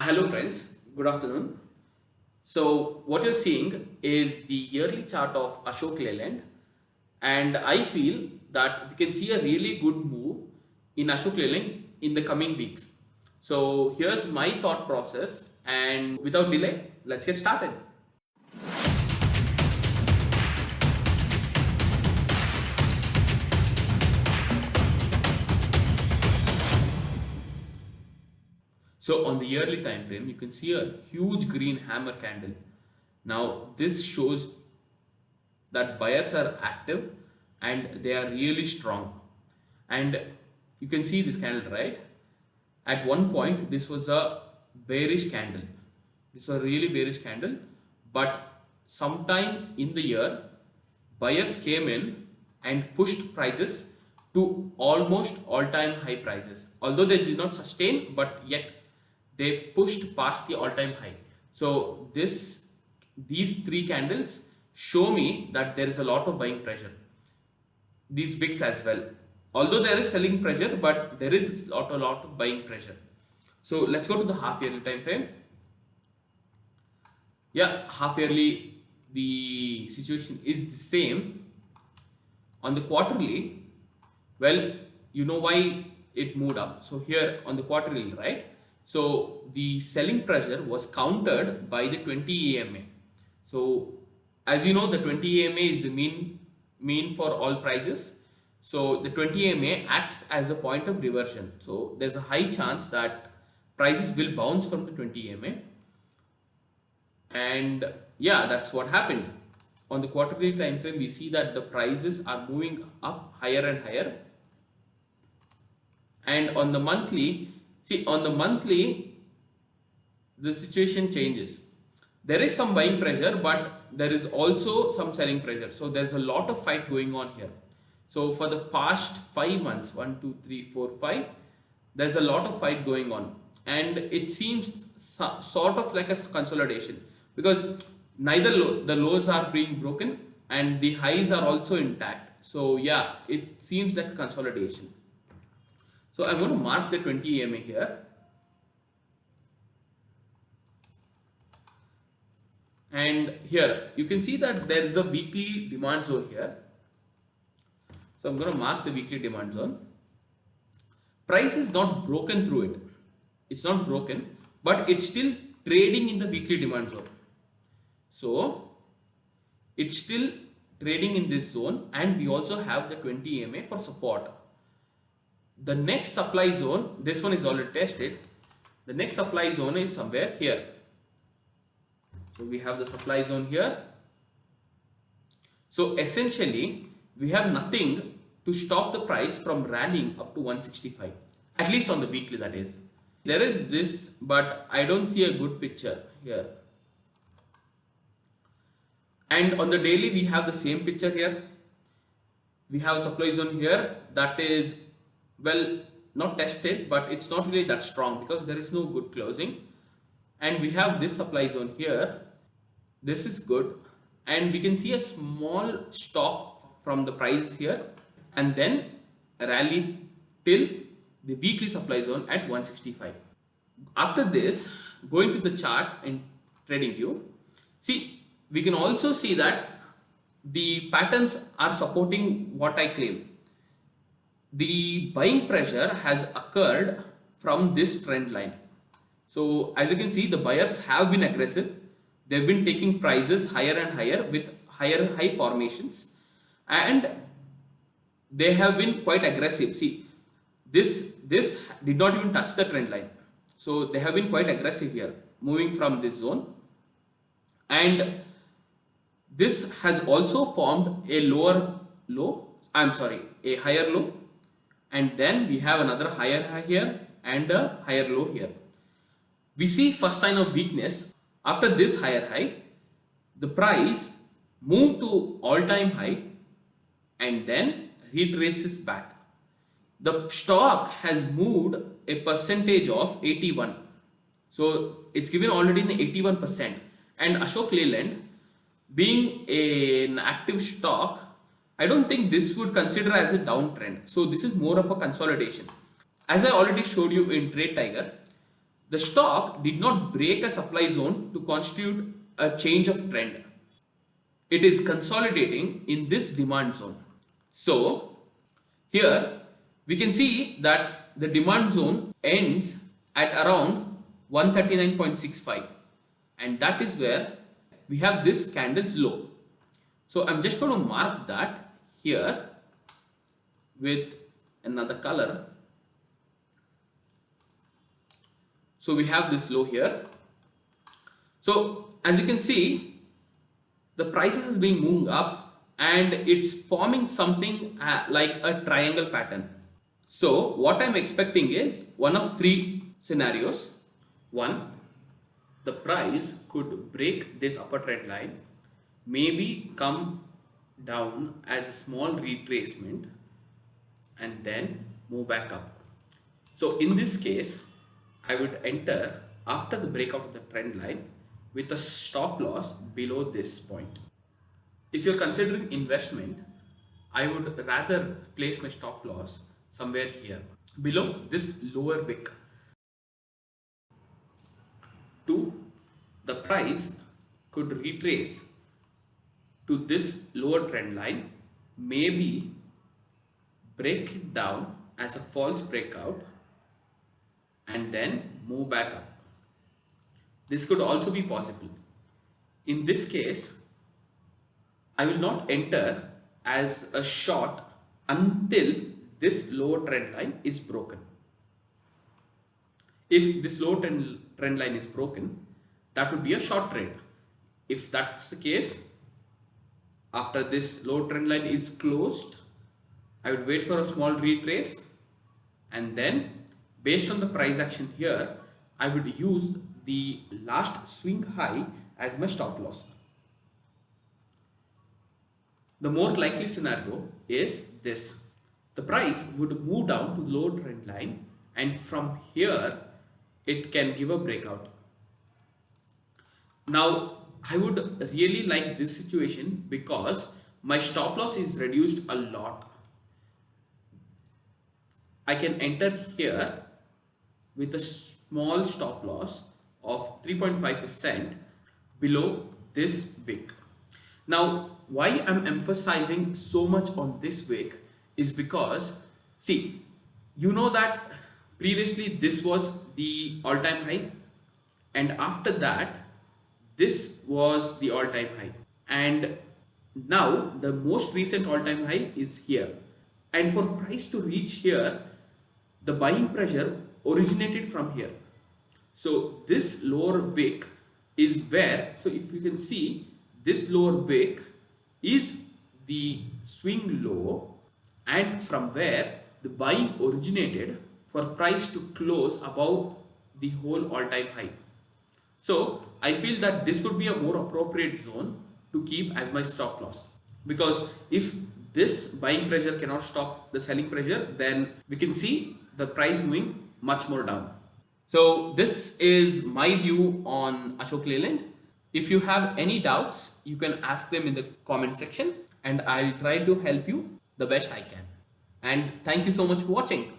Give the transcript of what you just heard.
Hello friends, good afternoon. So what you're seeing is the yearly chart of Ashok Leyland, and I feel that we can see a really good move in Ashok Leyland in the coming weeks. So here's my thought process, and without delay, let's get started. So on the yearly time frame, you can see a huge green hammer candle. Now this shows that buyers are active and they are really strong. And you can see this candle, right? At one point, this was a bearish candle. This was a really bearish candle, but sometime in the year, buyers came in and pushed prices to almost all-time high prices. Although they did not sustain, but yet they pushed past the all-time high. So these three candles show me that there is a lot of buying pressure. These wicks as well. Although there is selling pressure, but there is a lot of buying pressure. So let's go to the half yearly time frame. Yeah, half yearly the situation is the same. On the quarterly, well, you know why it moved up. So here on the quarterly, right? So the selling pressure was countered by the 20 EMA. So as you know, the 20 EMA is the mean for all prices. So the 20 EMA acts as a point of reversion. So there's a high chance that prices will bounce from the 20 EMA. And yeah, that's what happened. On the quarterly time frame, we see that the prices are moving up higher and higher. And on the monthly, the situation changes. There is some buying pressure, but there is also some selling pressure. So there's a lot of fight going on here. So for the past 5 months, 1, 2, 3, 4, 5, there's a lot of fight going on. And it seems sort of like a consolidation, because neither the lows are being broken and the highs are also intact. So yeah, it seems like a consolidation. So I'm going to mark the 20 EMA here. And here you can see that there is a weekly demand zone here. So I'm going to mark the weekly demand zone. Price is not broken through it. It's not broken, but it's still trading in the weekly demand zone. So it's still trading in this zone, and we also have the 20 EMA for support. The next supply zone, this one is already tested. The next supply zone is somewhere here. So we have the supply zone here. So essentially, we have nothing to stop the price from rallying up to 165, at least on the weekly, that is. There is this, but I don't see a good picture here. And on the daily, we have the same picture here. We have a supply zone here that is, well, not tested, but it's not really that strong because there is no good closing. And we have this supply zone here. This is good, and we can see a small stop from the price here, and then a rally till the weekly supply zone at 165. After this, going to the chart in trading view, see, we can also see that the patterns are supporting what I claim. The buying pressure has occurred from this trend line. So as you can see, the buyers have been aggressive. They've been taking prices higher and higher with high formations, and they have been quite aggressive. See, this did not even touch the trend line. So they have been quite aggressive here, moving from this zone. And this has also formed a a higher low. And then we have another higher high here and a higher low here. We see first sign of weakness. After this higher high, the price moved to all-time high and then retraces back. The stock has moved a percentage of 81. So it's given already in 81%. And Ashok Leyland, being an active stock, I don't think this would consider as a downtrend. So this is more of a consolidation. As I already showed you in Trade Tiger, The stock did not break a supply zone to constitute a change of trend. It is consolidating in this demand zone. So here we can see that the demand zone ends at around 139.65, and that is where we have this candle's low. So I'm just going to mark that here with another color. So we have this low here. So as you can see, the prices is being moving up and it's forming something like a triangle pattern. So what I'm expecting is one of three scenarios. One, the price could break this upper trend line, maybe come down as a small retracement and then move back up. So in this case, I would enter after the breakout of the trend line with a stop loss below this point. If you're considering investment, I would rather place my stop loss somewhere here below this lower wick. 2, the price could retrace to this lower trend line, maybe break it down as a false breakout and then move back up. This could also be possible. In this case, I will not enter as a short until this lower trend line is broken. If this lower trend line is broken, that would be a short trade. If that's the case, after this lower trend line is closed, I would wait for a small retrace, and then based on the price action here, I would use the last swing high as my stop loss. The more likely scenario is this. The price would move down to the lower trend line, and from here it can give a breakout. Now I would really like this situation because my stop loss is reduced a lot. I can enter here with a small stop loss of 3.5% below this wick. Now why I'm emphasizing so much on this wick is because, see, you know that previously this was the all-time high, and after that this was the all-time high, and now the most recent all-time high is here. And for price to reach here, the buying pressure originated from here. So this lower wick is where, so if you can see, this lower wick is the swing low, and from where the buying originated for price to close above the whole all-time high. So I feel that this would be a more appropriate zone to keep as my stop loss, because if this buying pressure cannot stop the selling pressure, then we can see the price moving much more down. So this is my view on Ashok Leyland. If you have any doubts, you can ask them in the comment section and I'll try to help you the best I can. And thank you so much for watching.